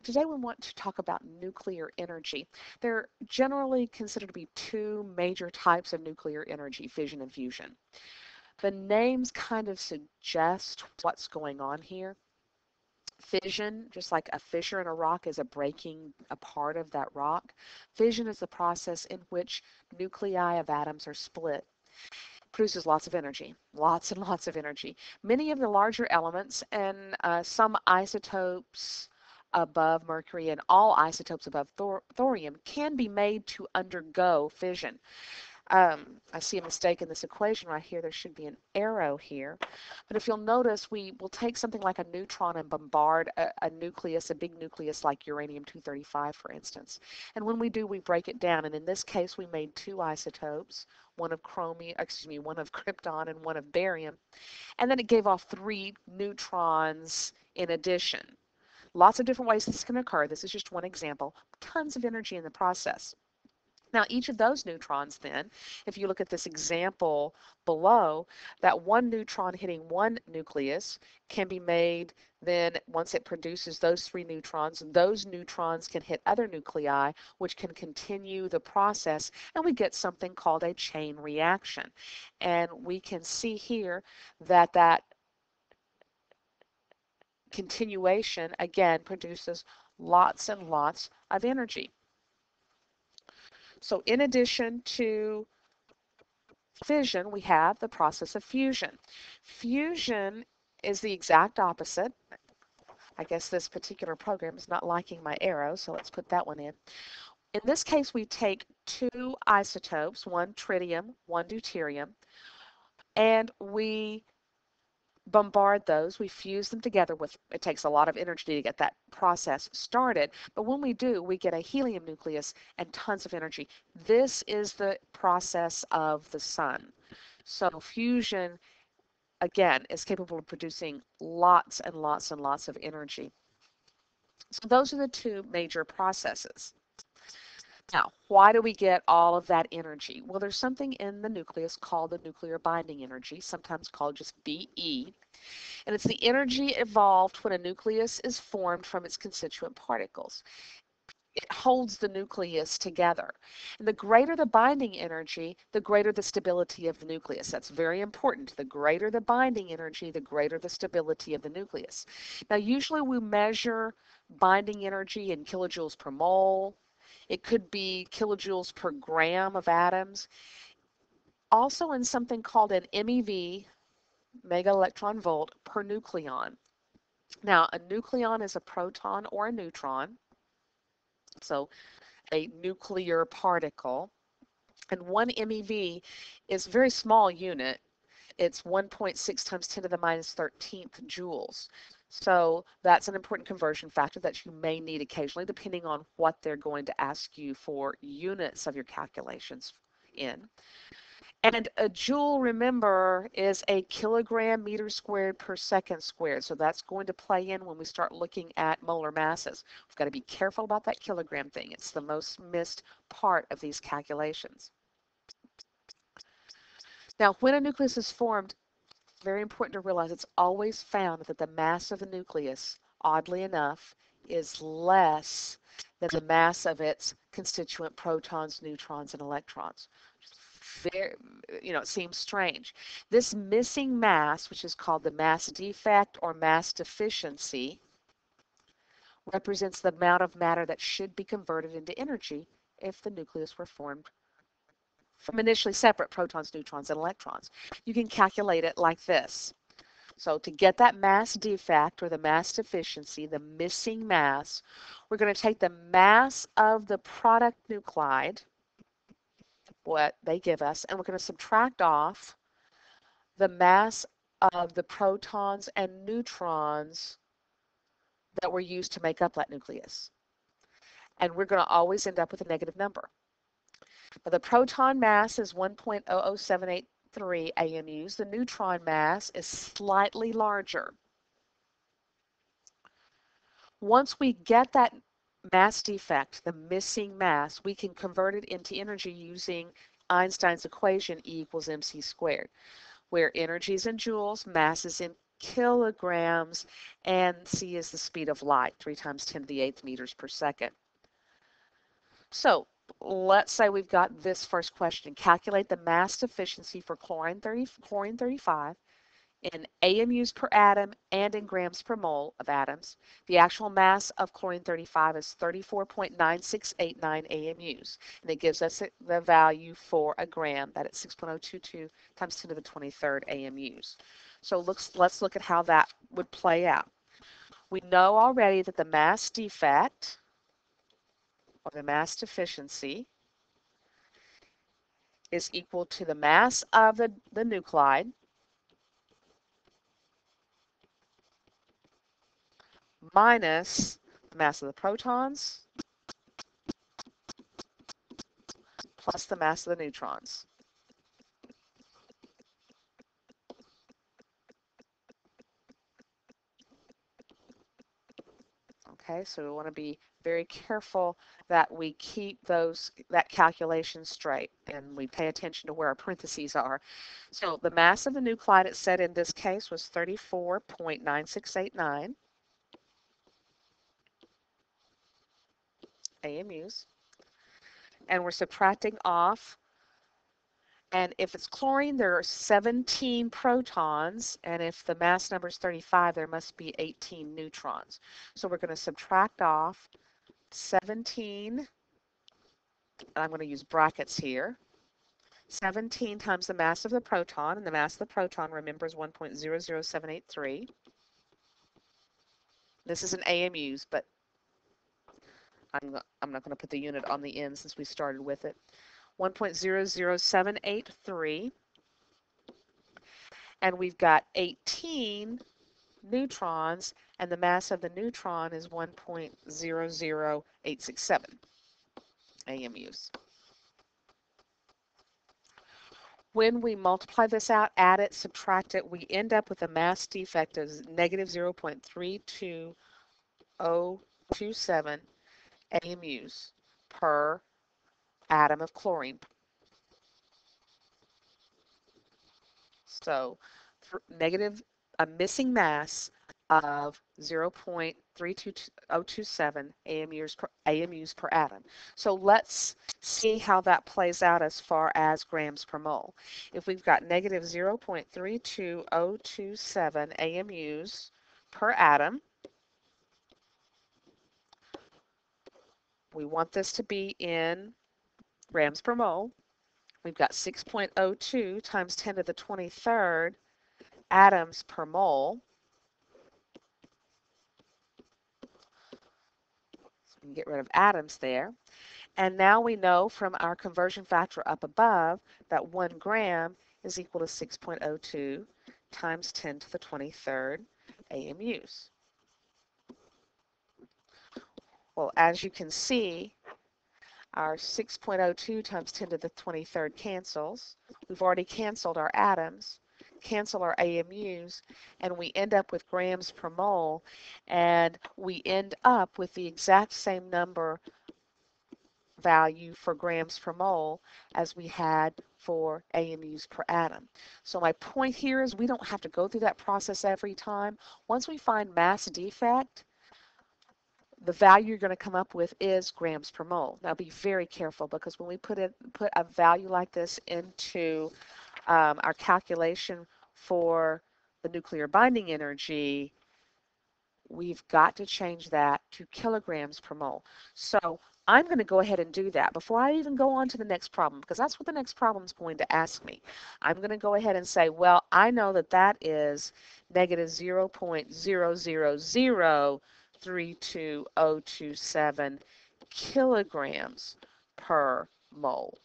today we want to talk about nuclear energy. There are generally considered to be two major types of nuclear energy, fission and fusion. The names kind of suggest what's going on here. Fission, just like a fissure in a rock is a breaking apart of that rock, fission is the process in which nuclei of atoms are split. Produces lots of energy, lots and lots of energy. Many of the larger elements and some isotopes above mercury and all isotopes above thorium can be made to undergo fission. I see a mistake in this equation right here. There should be an arrow here. But if you'll notice, we will take something like a neutron and bombard a nucleus, a big nucleus like uranium-235, for instance. And when we do, we break it down. And in this case, we made two isotopes, one of one of krypton and one of barium. And then it gave off three neutrons in addition. Lots of different ways this can occur. This is just one example. Tons of energy in the process. Now, each of those neutrons then, if you look at this example below, that one neutron hitting one nucleus can be made then once it produces those neutrons can hit other nuclei, which can continue the process, and we get something called a chain reaction. And we can see here that that continuation, again, produces lots and lots of energy. So in addition to fission, we have the process of fusion. Fusion is the exact opposite. I guess this particular program is not liking my arrow, so let's put that one in. In this case, we take two isotopes, one tritium, one deuterium, and we bombard those. We fuse them together with, it takes a lot of energy to get that process started, but when we do, we get a helium nucleus and tons of energy. This is the process of the sun. So fusion, again, is capable of producing lots and lots and lots of energy. So those are the two major processes. Now, why do we get all of that energy? Well, there's something in the nucleus called the nuclear binding energy, sometimes called just Be, and it's the energy evolved when a nucleus is formed from its constituent particles. It holds the nucleus together. And the greater the binding energy, the greater the stability of the nucleus. That's very important. The greater the binding energy, the greater the stability of the nucleus. Now, usually we measure binding energy in kilojoules per mole. It could be kilojoules per gram of atoms. Also in something called an MeV, mega electron volt, per nucleon. Now, a nucleon is a proton or a neutron, so a nuclear particle. And 1 MeV is a very small unit. It's 1.6 times 10 to the minus 13th joules. So that's an important conversion factor that you may need occasionally, depending on what they're going to ask you for units of your calculations in. And a joule, remember, is a kilogram meter squared per second squared. So that's going to play in when we start looking at molar masses. We've got to be careful about that kilogram thing. It's the most missed part of these calculations. Now, when a nucleus is formed, very important to realize it's always found that the mass of the nucleus, oddly enough, is less than the mass of its constituent protons, neutrons, and electrons. Very, it seems strange. This missing mass, which is called the mass defect or mass deficiency, represents the amount of matter that should be converted into energy if the nucleus were formed from initially separate protons, neutrons, and electrons. You can calculate it like this. So to get that mass defect or the mass deficiency, the missing mass, we're going to take the mass of the product nuclide, what they give us, and we're going to subtract off the mass of the protons and neutrons that were used to make up that nucleus. And we're going to always end up with a negative number. Now, the proton mass is 1.00783 AMUs. The neutron mass is slightly larger. Once we get that mass defect, the missing mass, we can convert it into energy using Einstein's equation, E equals mc squared, where energy is in joules, mass is in kilograms, and c is the speed of light, 3 times 10 to the 8th meters per second. So let's say we've got this first question. Calculate the mass efficiency for chlorine 35 in AMUs per atom and in grams per mole of atoms. The actual mass of chlorine 35 is 34.9689 AMUs, and it gives us the value for a gram, that it's 6.022 times 10 to the 23rd AMUs. So let's look at how that would play out. We know already that the mass defect, or the mass deficiency, is equal to the mass of the nuclide minus the mass of the protons plus the mass of the neutrons. Okay, so we want to be very careful that we keep that calculation straight and we pay attention to where our parentheses are. So the mass of the nuclide, it said in this case, was 34.9689 AMUs. And we're subtracting off. And if it's chlorine, there are 17 protons, and if the mass number is 35, there must be 18 neutrons. So we're going to subtract off 17, and I'm going to use brackets here. 17 times the mass of the proton, and the mass of the proton, remember, is 1.00783. This is an AMUs, but I'm not going to put the unit on the end since we started with it. 1.00783. And we've got 18 neutrons, and the mass of the neutron is 1.00867 AMUs. When we multiply this out, add it, subtract it, we end up with a mass defect of negative 0.32027 AMUs per atom of chlorine. So a missing mass of 0.32027 AMUs per atom. So let's see how that plays out as far as grams per mole. If we've got negative 0.32027 AMUs per atom, we want this to be in grams per mole. We've got 6.02 times 10 to the 23rd atoms per mole. So we can get rid of atoms there. And now we know from our conversion factor up above that 1 gram is equal to 6.02 times 10 to the 23rd AMUs. Well, as you can see, our 6.02 times 10 to the 23rd cancels. We've already canceled our atoms, cancel our AMUs, and we end up with grams per mole, and we end up with the exact same number value for grams per mole as we had for AMUs per atom. So my point here is we don't have to go through that process every time. Once we find mass defect, the value you're going to come up with is grams per mole. Now be very careful, because when we put a value like this into our calculation for the nuclear binding energy, we've got to change that to kilograms per mole. So I'm going to go ahead and do that before I even go on to the next problem, because that's what the next problem is going to ask me. I'm going to go ahead and say, well, I know that that is negative 0.0003227 kilograms per mole.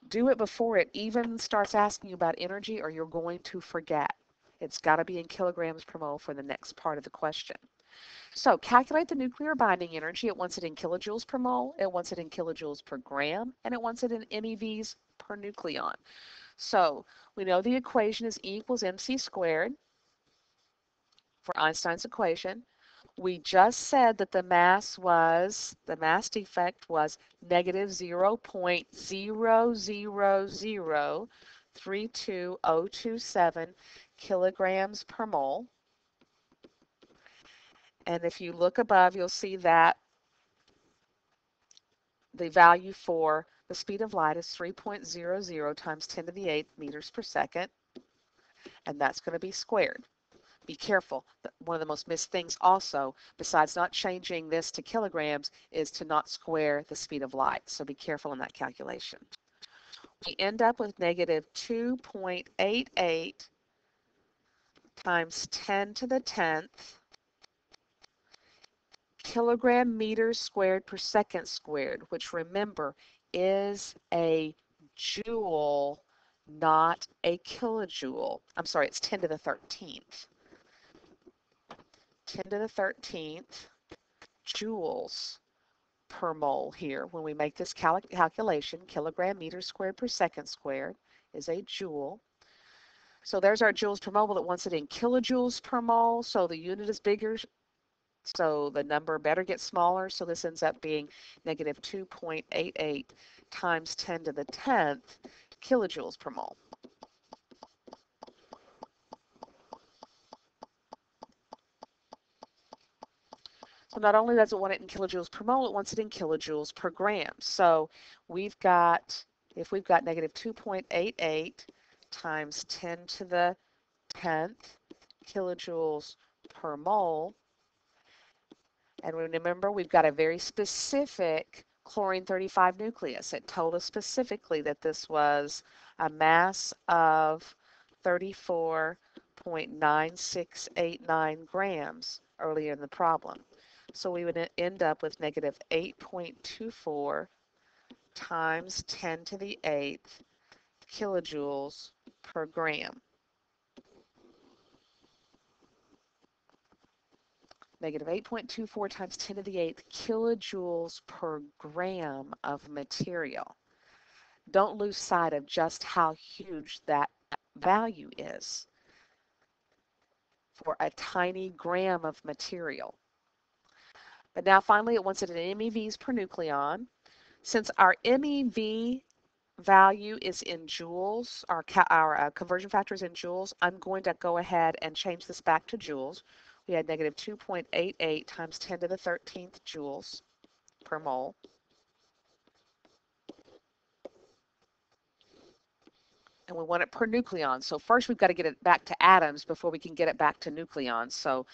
Do it before it even starts asking you about energy, or you're going to forget. It's got to be in kilograms per mole for the next part of the question. So calculate the nuclear binding energy. It wants it in kilojoules per mole, it wants it in kilojoules per gram, and it wants it in MeVs per nucleon. So we know the equation is E equals mc squared for Einstein's equation. We just said that the mass defect was negative 0.000227 32027 kilograms per mole. And if you look above, you'll see that the value for the speed of light is 3.00 times 10 to the 8th meters per second, and that's going to be squared. Be careful. One of the most missed things also, besides not changing this to kilograms, is to not square the speed of light. So be careful in that calculation. We end up with negative 2.88 times 10 to the 10th kilogram meters squared per second squared, which remember is a joule, not a kilojoule. I'm sorry, it's 10 to the 13th. 10 to the 13th joules per mole here. When we make this calculation, kilogram meters squared per second squared is a joule. So there's our joules per mole, but it wants it in kilojoules per mole, so the unit is bigger, so the number better get smaller, so this ends up being negative 2.88 times 10 to the 10th kilojoules per mole. So not only does it want it in kilojoules per mole, it wants it in kilojoules per gram. So we've got, if we've got negative 2.88 times 10 to the 10th kilojoules per mole, and remember we've got a very specific chlorine 35 nucleus. It told us specifically that this was a mass of 34.9689 grams earlier in the problem. So we would end up with negative 8.24 times 10 to the 8th kilojoules per gram. Negative 8.24 times 10 to the 8th kilojoules per gram of material. Don't lose sight of just how huge that value is for a tiny gram of material. But now finally it wants it in MeVs per nucleon. Since our MeV value is in joules, our conversion factor is in joules, I'm going to go ahead and change this back to joules. We had negative 2.88 times 10 to the 13th joules per mole. And we want it per nucleon. So first we've got to get it back to atoms before we can get it back to nucleons. So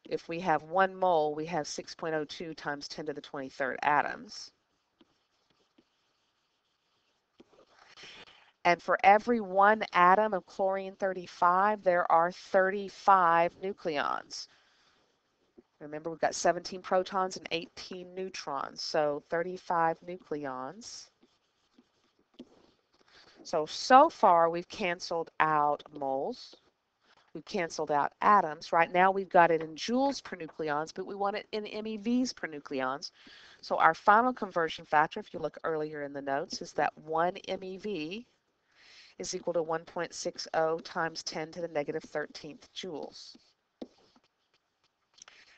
if we have 1 mole, we have 6.02 times 10 to the 23rd atoms. And for every 1 atom of chlorine 35, there are 35 nucleons. Remember, we've got 17 protons and 18 neutrons, so 35 nucleons. So far we've canceled out moles. We've canceled out atoms. Right now we've got it in joules per nucleons, but we want it in MeVs per nucleons. So our final conversion factor, if you look earlier in the notes, is that 1 MeV is equal to 1.60 times 10 to the negative 13th joules.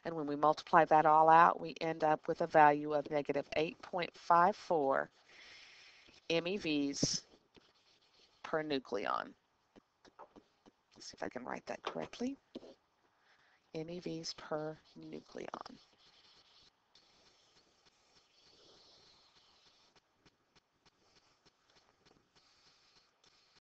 And when we multiply that all out, we end up with a value of negative 8.54 MeVs per nucleon. Let's see if I can write that correctly. MeVs per nucleon.